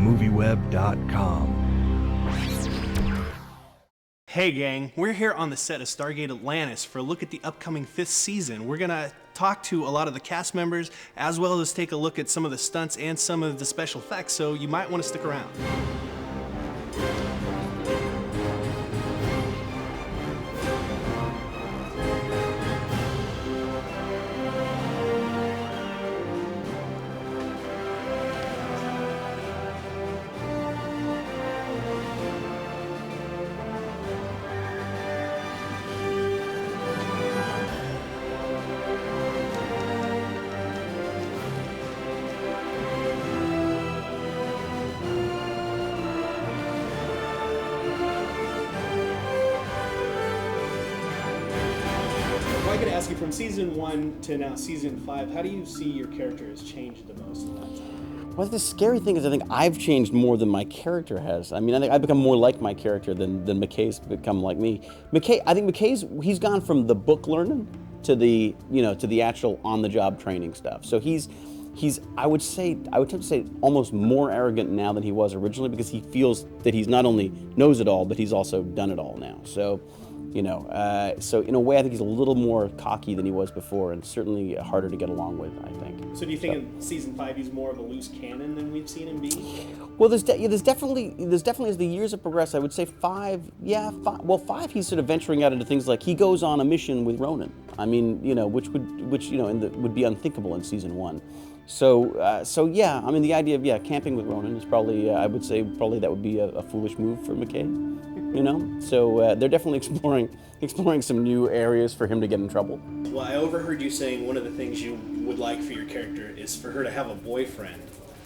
MOVIEWEB.com. Hey gang, we're here on the set of Stargate Atlantis for a look at the upcoming 5th season. We're gonna talk to a lot of the cast members as well as take a look at some of the stunts and some of the special effects, so you might want to stick around. Well, I could ask you, from season 1 to now season 5, how do you see your character has changed the most in that time? Well, the scary thing is I think I've changed more than my character has. I mean, I think I've become more like my character than McKay's become like me. I think he's gone from the book learning to the, to the actual on-the-job training stuff. So he's I would have to say almost more arrogant now than he was originally, because he feels that he's not only knows it all, but he's also done it all now. So, so in a way, I think he's a little more cocky than he was before, and certainly harder to get along with, I think. So do you think in season 5 he's more of a loose cannon than we've seen him be? Well, there's definitely as the years have progressed, I would say 5 he's sort of venturing out into things like he goes on a mission with Ronon. I mean, which would be unthinkable in season 1. So yeah, I mean, the idea of camping with Ronon is probably I would say that would be a foolish move for McKay. So they're definitely exploring some new areas for him to get in trouble. Well, I overheard you saying one of the things you would like for your character is for her to have a boyfriend.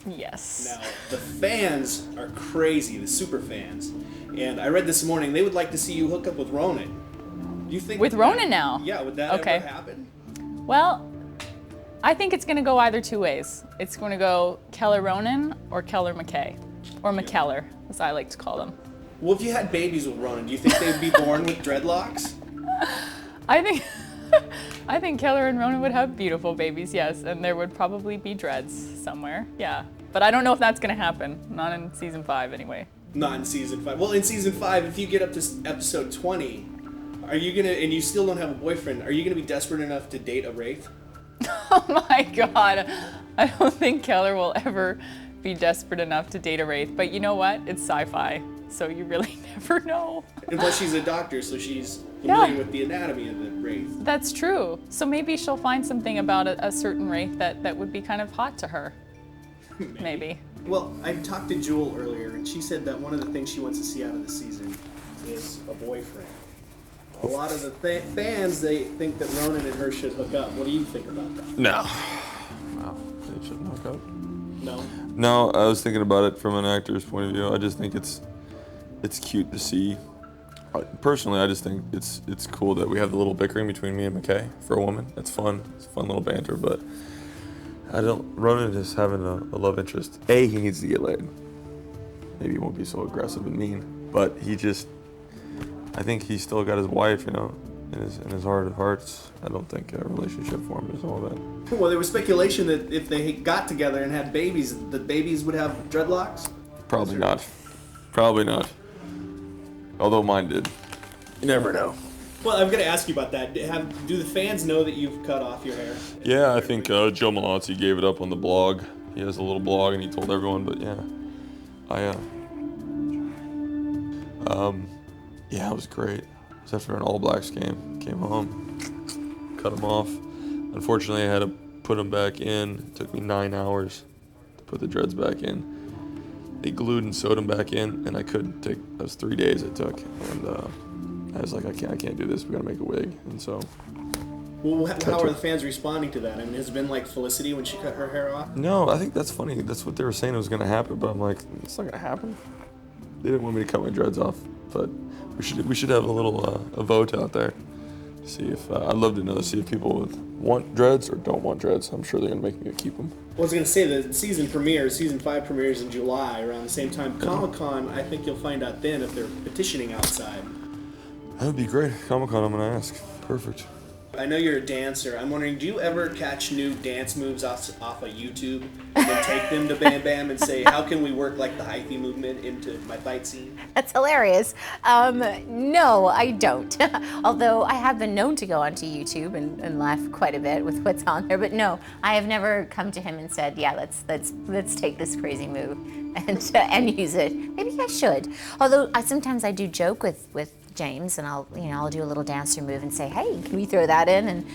Yes. Now, the fans are crazy, the super fans, and I read this morning they would like to see you hook up with Ronon. Do you think with Ronon now? Yeah, would that ever happen? Well, I think it's going to go either two ways. It's going to go Keller Ronon or Keller McKay, or McKellar, as I like to call them. Well, if you had babies with Ronon, do you think they'd be born with dreadlocks? I think Keller and Ronon would have beautiful babies, yes, and there would probably be dreads somewhere, yeah. But I don't know if that's going to happen. Not in season 5, anyway. Not in season 5. Well, in season 5, if you get up to episode 20, are you gonna, and you still don't have a boyfriend, are you gonna be desperate enough to date a wraith? Oh my God, I don't think Keller will ever be desperate enough to date a wraith. But you know what? It's sci-fi, so you really never know. And plus, she's a doctor, so she's familiar with the anatomy of the wraith. That's true. So maybe she'll find something about a certain wraith that would be kind of hot to her. Maybe. Well, I talked to Jewel earlier, and she said that one of the things she wants to see out of the season is a boyfriend. A lot of the fans, they think that Ronon and her should hook up. What do you think about that? No, they shouldn't hook up. No? No, I was thinking about it from an actor's point of view. I just think it's cute to see. Personally, I just think it's cool that we have the little bickering between me and McKay for a woman. It's fun. It's a fun little banter, but Ronon is having a love interest. He needs to get laid. Maybe he won't be so aggressive and mean, but I think he's still got his wife, in his heart of hearts. I don't think a relationship for him is all that. Well, there was speculation that if they got together and had babies, the babies would have dreadlocks? Probably not. Probably not. Although mine did. You never know. Well, I'm going to ask you about that. Do the fans know that you've cut off your hair? Yeah, I think Joe Malazzi gave it up on the blog. He has a little blog and he told everyone, but yeah. Yeah, it was great. It was after an All Blacks game. Came home, cut them off. Unfortunately, I had to put them back in. It took me 9 hours to put the dreads back in. They glued and sewed them back in, and I couldn't take. That was 3 days it took, and I was like, I can't do this. We gotta make a wig, and so. Well, how are the fans responding to that? I mean, has it been like Felicity when she cut her hair off? No, I think that's funny. That's what they were saying was gonna happen, but I'm like, it's not gonna happen. They didn't want me to cut my dreads off, but we should have a little a vote out there. See if I'd love to know. See if people want dreads or don't want dreads. I'm sure they're gonna make me keep them. Well, I was gonna say the season 5 premieres in July around the same time. Comic-Con, I think you'll find out then if they're petitioning outside. That would be great. Comic-Con, I'm gonna ask. Perfect. I know you're a dancer. I'm wondering, do you ever catch new dance moves off of YouTube and then take them to Bam Bam and say, how can we work like the hyphy movement into my fight scene? That's hilarious. No, I don't. Although I have been known to go onto YouTube and laugh quite a bit with what's on there. But no, I have never come to him and said, yeah, let's take this crazy move and use it. Maybe I should. Although sometimes I do joke with James, and I'll do a little dancer move and say, hey, can we throw that in? And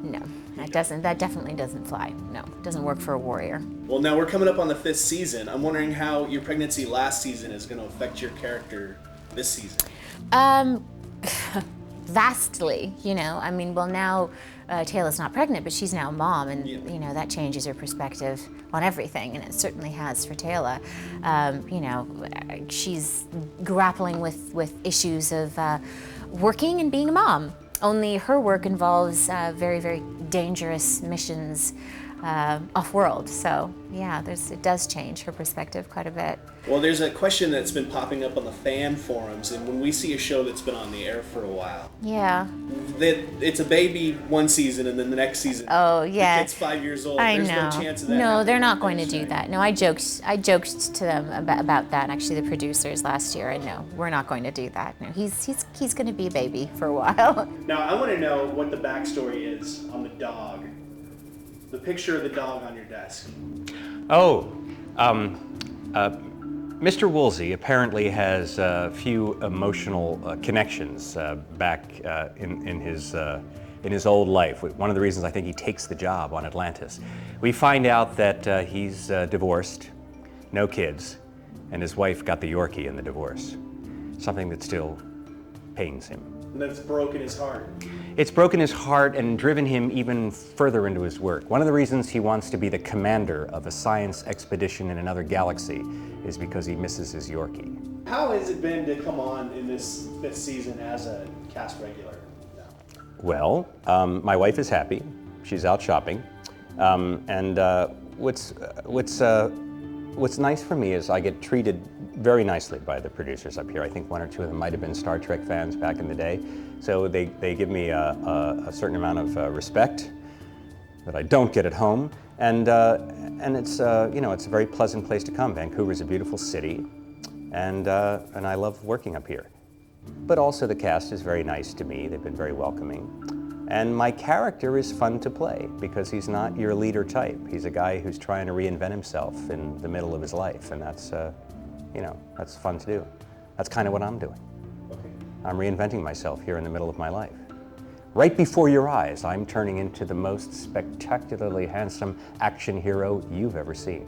no, that definitely doesn't fly. No, it doesn't work for a warrior. Well, now we're coming up on the 5th season. I'm wondering how your pregnancy last season is going to affect your character this season. Vastly, I mean, well, now Teyla's not pregnant, but she's now a mom, and that changes her perspective on everything, and it certainly has for Teyla. She's grappling with issues of working and being a mom. Only her work involves very, very dangerous missions off-world. So yeah, it does change her perspective quite a bit. Well, there's a question that's been popping up on the fan forums, and when we see a show that's been on the air for a while, yeah, it's a baby one season, and then the next season, oh yeah, the kid's 5 years old. I There's know. no chance of that. No, they're happening not on going to this do show. that. No, I joked to them about that. Actually, the producers last year, and no, we're not going to do that. No, he's going to be a baby for a while. Now, I want to know what the backstory is on the dog. The picture of the dog on your desk. Oh, Mr. Woolsey apparently has a few emotional connections back in his old life. One of the reasons I think he takes the job on Atlantis. We find out that he's divorced, no kids, and his wife got the Yorkie in the divorce. Something that still pains him. And that's broken his heart. It's broken his heart and driven him even further into his work. One of the reasons he wants to be the commander of a science expedition in another galaxy is because he misses his Yorkie. How has it been to come on in this 5th season as a cast regular? Well, my wife is happy. She's out shopping. What's nice for me is I get treated very nicely by the producers up here. I think one or two of them might have been Star Trek fans back in the day. So they give me a certain amount of respect that I don't get at home. And it's it's a very pleasant place to come. Vancouver is a beautiful city, and I love working up here. But also the cast is very nice to me. They've been very welcoming. And my character is fun to play because he's not your leader type. He's a guy who's trying to reinvent himself in the middle of his life, and that's fun to do. That's kind of what I'm doing. Okay. I'm reinventing myself here in the middle of my life. Right before your eyes, I'm turning into the most spectacularly handsome action hero you've ever seen.